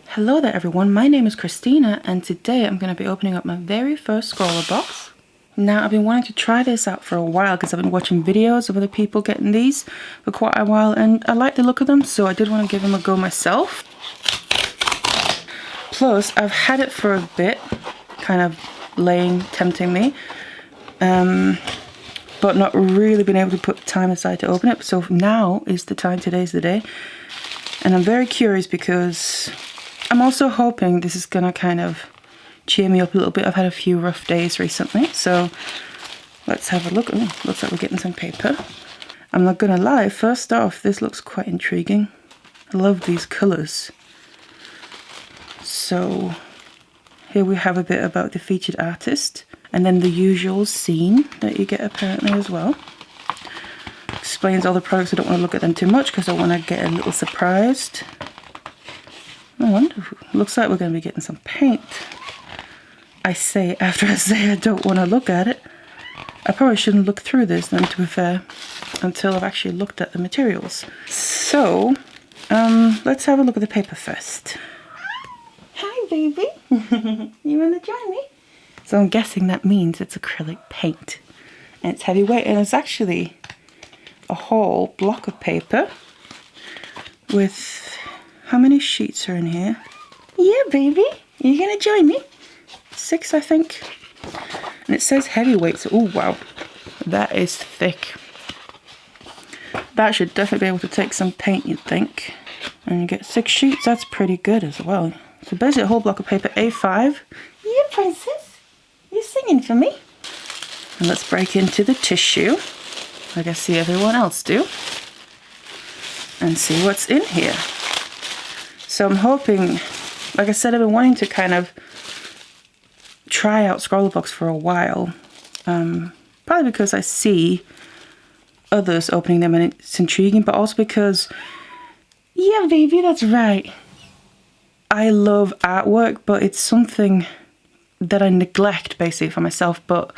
Hello there everyone, my name is Christina and today I'm going to be opening up my very first Scrawlrbox. Now I've been wanting to try this out for a while because I've been watching videos of other people getting these for quite a while and I like the look of them, so I did want to give them a go myself. Plus I've had it for a bit, kind of tempting me, but not really been able to put time aside to open it, so now is the time, today's the day. And I'm very curious because I'm also hoping this is gonna kind of cheer me up a little bit. I've had a few rough days recently, so let's have a look. Oh, looks like we're getting some paper. I'm not gonna lie, first off, this looks quite intriguing. I love these colours. So here we have a bit about the featured artist, and then the usual scene that you get apparently as well. Explains all the products. I don't want to look at them too much because I want to get a little surprised. Oh, wonderful. Looks like we're going to be getting some paint. I say after I say I don't want to look at it. I probably shouldn't look through this then, to be fair, until I've actually looked at the materials. So, let's have a look at the paper first. Hi baby! You want to join me? So I'm guessing that means it's acrylic paint. And it's heavyweight, and it's actually a whole block of paper with... How many sheets are in here? Yeah, baby. You gonna join me? 6, I think. And it says heavyweight, so oh wow. That is thick. That should definitely be able to take some paint, you'd think. And you get 6 sheets, that's pretty good as well. So basically a whole block of paper, A5. Yeah, princess. You're singing for me. And let's break into the tissue, like I see everyone else do. And see what's in here. So I'm hoping, like I said, I've been wanting to kind of try out Scrawlrbox for a while. Probably because I see others opening them and it's intriguing, but also because, yeah baby, that's right. I love artwork, but it's something that I neglect basically for myself, but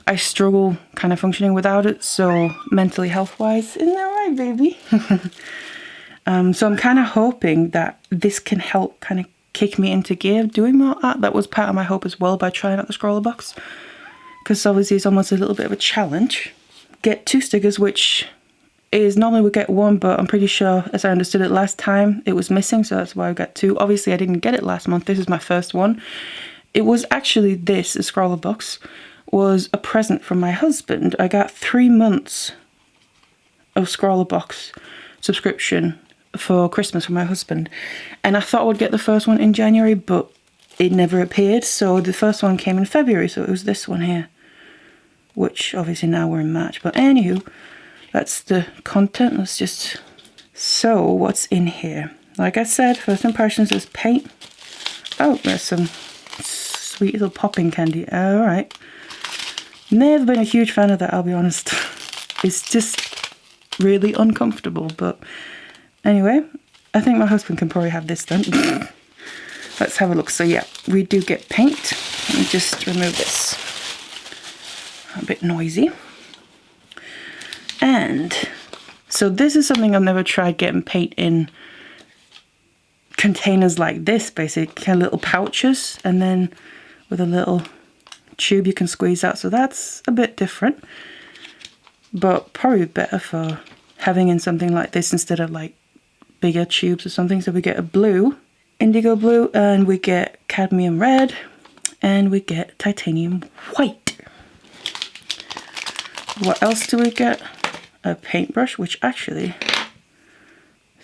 I struggle kind of functioning without it, so mentally health-wise, isn't that right, baby? So I'm kind of hoping that this can help kind of kick me into gear doing more art. That was part of my hope as well by trying out the Scrawlrbox, because obviously it's almost a little bit of a challenge. Get 2 stickers, which is normally we get 1, but I'm pretty sure, as I understood it last time, it was missing, so that's why I got 2. Obviously I didn't get it last month. This is my first one. It was actually this, a Scrawlrbox, was a present from my husband. I got 3 months of Scrawlrbox subscription for Christmas from my husband, and I thought I would get the first one in January, but it never appeared, so the first one came in February, so it was this one here, which obviously now we're in March. But anywho, that's the content. Let's just... So what's in here? Like I said, first impressions is paint. Oh, there's some sweet little popping candy. Alright, never been a huge fan of that, I'll be honest. It's just really uncomfortable, but anyway, I think my husband can probably have this then. Let's have a look. So yeah, we do get paint. Let me just remove this. A bit noisy. And so this is something I've never tried, getting paint in containers like this, basically, kind of little pouches, and then with a little tube you can squeeze out. So that's a bit different, but probably better for having in something like this instead of like bigger tubes or something. So we get a blue, indigo blue, and we get cadmium red, and we get titanium white. What else do we get? A paintbrush, which actually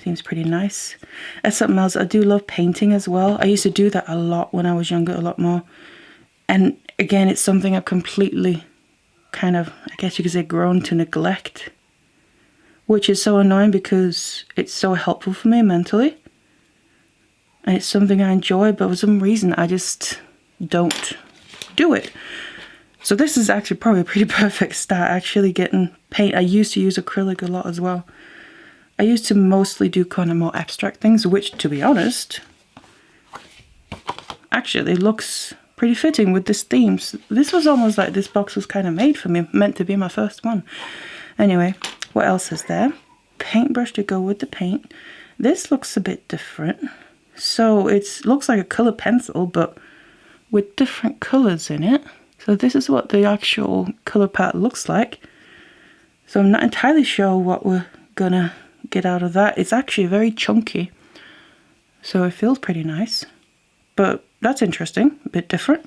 seems pretty nice. That's something else. I do love painting as well. I used to do that a lot when I was younger, a lot more. And again, it's something I've completely kind of, I guess you could say, grown to neglect, which is so annoying because it's so helpful for me mentally. And it's something I enjoy, but for some reason I just don't do it. So this is actually probably a pretty perfect start, actually getting paint. I used to use acrylic a lot as well. I used to mostly do kind of more abstract things, which, to be honest, actually looks pretty fitting with this theme. So this was almost like this box was kind of made for me, meant to be my first one. Anyway, what else is there? Paintbrush to go with the paint. This looks a bit different. So it looks like a colour pencil, but with different colours in it. So this is what the actual colour palette looks like. So I'm not entirely sure what we're gonna get out of that. It's actually very chunky, so it feels pretty nice. But that's interesting, a bit different.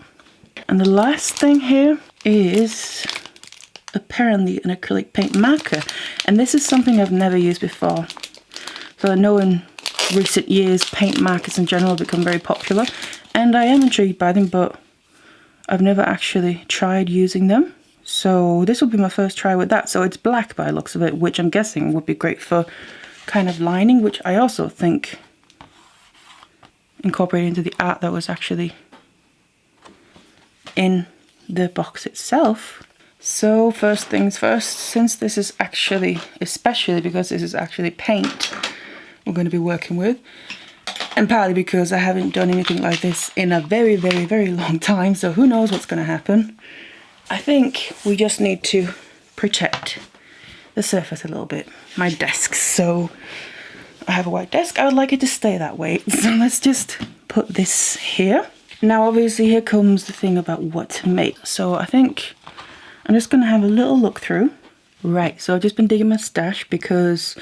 And the last thing here is apparently an acrylic paint marker. And this is something I've never used before. So I know in recent years paint markers in general have become very popular. And I am intrigued by them, but I've never actually tried using them. So this will be my first try with that. So it's black by the looks of it, which I'm guessing would be great for kind of lining, which I also think incorporated into the art that was actually in the box itself. So first things first, since this is actually, especially because this is actually paint we're going to be working with, and partly because I haven't done anything like this in a very, very, very long time, so who knows what's going to happen. I think we just need to protect the surface a little bit. My desk, so I have a white desk. I would like it to stay that way. So let's just put this here. Now obviously here comes the thing about what to make. So I think I'm just going to have a little look through. Right, so I've just been digging my stash because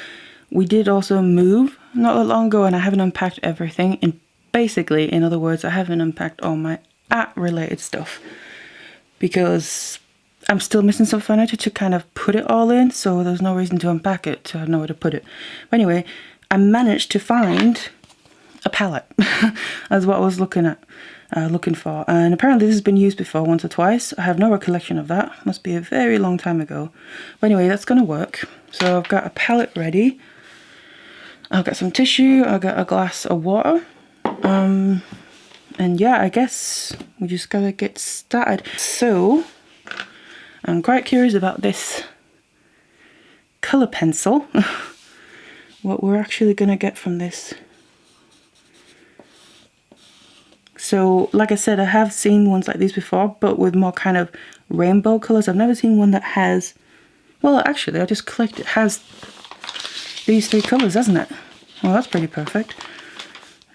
we did also move not that long ago and I haven't unpacked everything. And basically, in other words, I haven't unpacked all my art related stuff, because I'm still missing some furniture to kind of put it all in, so there's no reason to unpack it, to know where to put it. But anyway, I managed to find a palette. That's what I was looking for. And apparently this has been used before once or twice. I have no recollection of that. Must be a very long time ago. But anyway, that's going to work. So I've got a palette ready. I've got some tissue. I've got a glass of water. And yeah, I guess we just gotta get started. So, I'm quite curious about this colour pencil. What we're actually gonna get from this. So, like I said, I have seen ones like these before, but with more kind of rainbow colours. I've never seen one that has, well, actually, I just clicked, it has these three colours, hasn't it? Well, that's pretty perfect.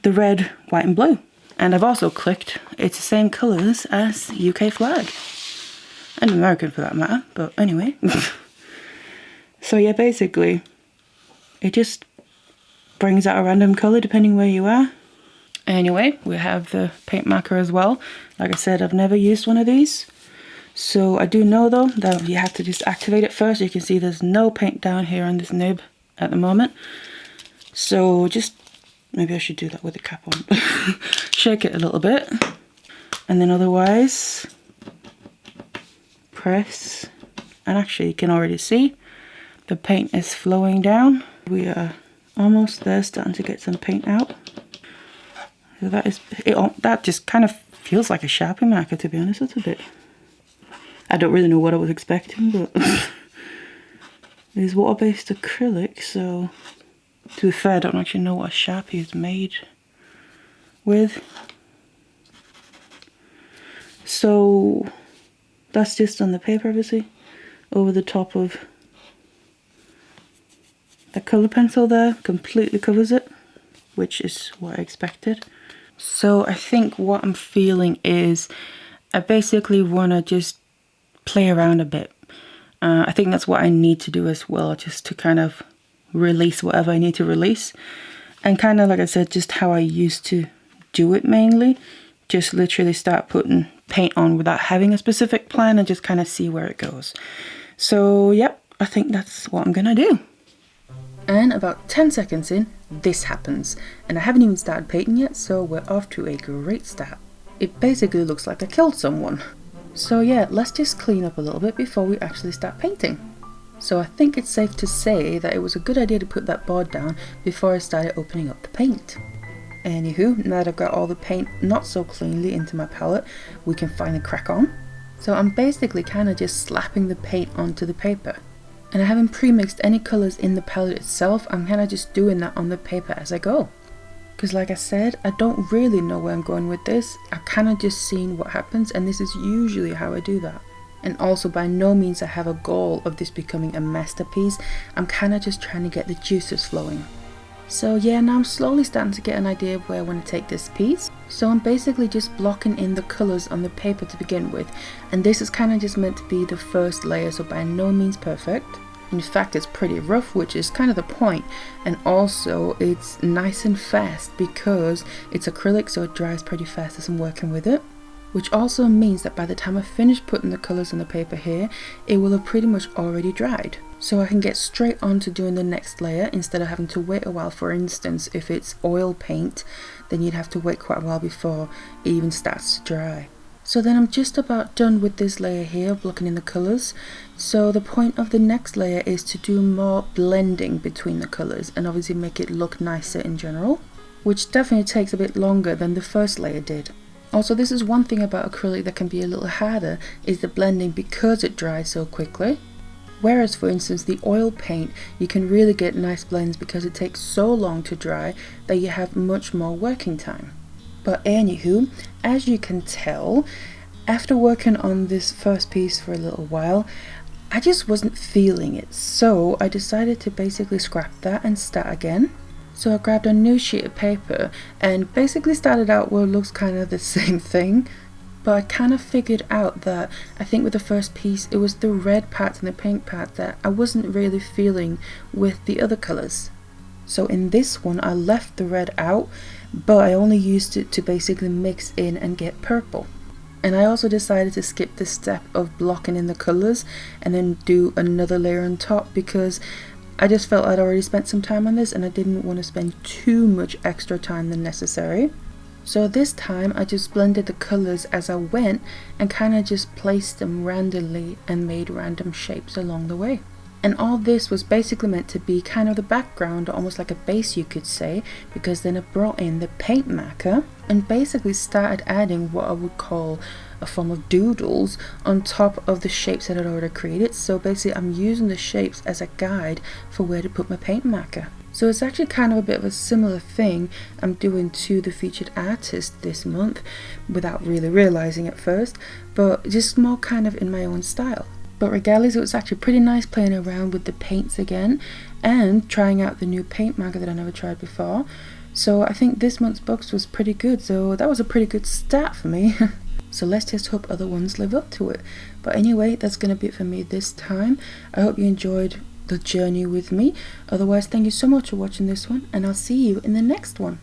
The red, white and blue. And I've also clicked, it's the same colours as UK flag. And American for that matter, but anyway. So yeah, basically, it just brings out a random colour depending where you are. Anyway, we have the paint marker as well. Like I said, I've never used one of these. So I do know though that you have to just activate it first. You can see there's no paint down here on this nib at the moment. So just, maybe I should do that with the cap on. Shake it a little bit. And then otherwise, press. And actually you can already see the paint is flowing down. We are almost there, starting to get some paint out. So that is, that just kind of feels like a Sharpie marker, to be honest. It's a bit, I don't really know what I was expecting, but it's water-based acrylic, so to be fair, I don't actually know what a Sharpie is made with. So that's just on the paper, obviously, over the top of the colour pencil there, completely covers it, which is what I expected. So I think what I'm feeling is I basically want to just play around a bit. I think that's what I need to do as well, just to kind of release whatever I need to release. And kind of, like I said, just how I used to do it mainly. Just literally start putting paint on without having a specific plan and just kind of see where it goes. So yep, I think that's what I'm gonna do. And about 10 seconds in, this happens. And I haven't even started painting yet, so we're off to a great start. It basically looks like I killed someone. So yeah, let's just clean up a little bit before we actually start painting. So I think it's safe to say that it was a good idea to put that board down before I started opening up the paint. Anywho, now that I've got all the paint not so cleanly into my palette, we can finally crack on. So I'm basically kind of just slapping the paint onto the paper. And I haven't pre-mixed any colours in the palette itself, I'm kind of just doing that on the paper as I go. Because like I said, I don't really know where I'm going with this, I've kind of just seen what happens, and this is usually how I do that. And also by no means I have a goal of this becoming a masterpiece, I'm kind of just trying to get the juices flowing. So yeah, now I'm slowly starting to get an idea of where I want to take this piece. So I'm basically just blocking in the colours on the paper to begin with, and this is kind of just meant to be the first layer, so by no means perfect. In fact, it's pretty rough, which is kind of the point, and also it's nice and fast because it's acrylic, so it dries pretty fast as I'm working with it. Which also means that by the time I finish putting the colours on the paper here, it will have pretty much already dried. So I can get straight on to doing the next layer instead of having to wait a while. For instance, if it's oil paint, then you'd have to wait quite a while before it even starts to dry. So then I'm just about done with this layer here, blocking in the colours. So the point of the next layer is to do more blending between the colours and obviously make it look nicer in general, which definitely takes a bit longer than the first layer did. Also, this is one thing about acrylic that can be a little harder, is the blending because it dries so quickly. Whereas, for instance, the oil paint, you can really get nice blends because it takes so long to dry that you have much more working time. But anywho, as you can tell, after working on this first piece for a little while, I just wasn't feeling it. So I decided to basically scrap that and start again. So I grabbed a new sheet of paper and basically started out what looks kind of the same thing, but I kind of figured out that I think with the first piece it was the red part and the pink part that I wasn't really feeling with the other colours. So in this one I left the red out, but I only used it to basically mix in and get purple. And I also decided to skip the step of blocking in the colours and then do another layer on top because I just felt I'd already spent some time on this and I didn't want to spend too much extra time than necessary. So this time I just blended the colours as I went and kind of just placed them randomly and made random shapes along the way. And all this was basically meant to be kind of the background, almost like a base you could say, because then I brought in the paint marker and basically started adding what I would call a form of doodles on top of the shapes that I'd already created. So basically I'm using the shapes as a guide for where to put my paint marker. So it's actually kind of a bit of a similar thing I'm doing to the featured artist this month without really realizing at first, but just more kind of in my own style. But regardless, it was actually pretty nice playing around with the paints again and trying out the new paint marker that I never tried before. So I think this month's box was pretty good, so that was a pretty good start for me. So let's just hope other ones live up to it. But anyway, that's going to be it for me this time. I hope you enjoyed the journey with me. Otherwise, thank you so much for watching this one, and I'll see you in the next one.